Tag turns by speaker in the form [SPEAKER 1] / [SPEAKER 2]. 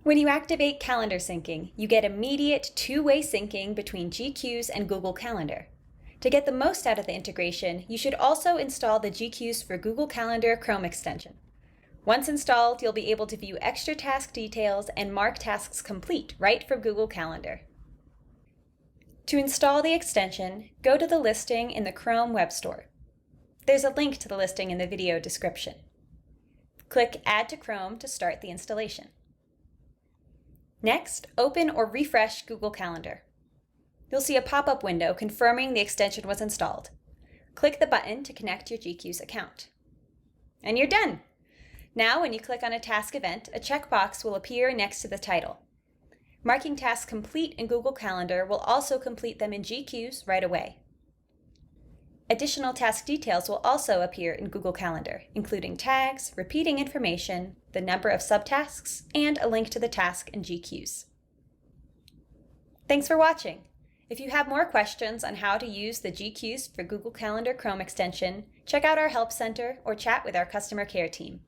[SPEAKER 1] When you activate calendar syncing, you get immediate two-way syncing between GQueues and Google Calendar. To get the most out of the integration, you should also install the GQueues for Google Calendar Chrome extension. Once installed, you'll be able to view extra task details and mark tasks complete right from Google Calendar. To install the extension, go to the listing in the Chrome Web Store. There's a link to the listing in the video description. Click Add to Chrome to start the installation. Next, open or refresh Google Calendar. You'll see a pop-up window confirming the extension was installed. Click the button to connect your GQueues account. And you're done! Now, when you click on a task event, a checkbox will appear next to the title. Marking tasks complete in Google Calendar will also complete them in GQueues right away. Additional task details will also appear in Google Calendar, including tags, repeating information, the number of subtasks, and a link to the task in GQueues. Thanks for watching! If you have more questions on how to use the GQueues for Google Calendar Chrome extension, check out our Help Center or chat with our customer care team.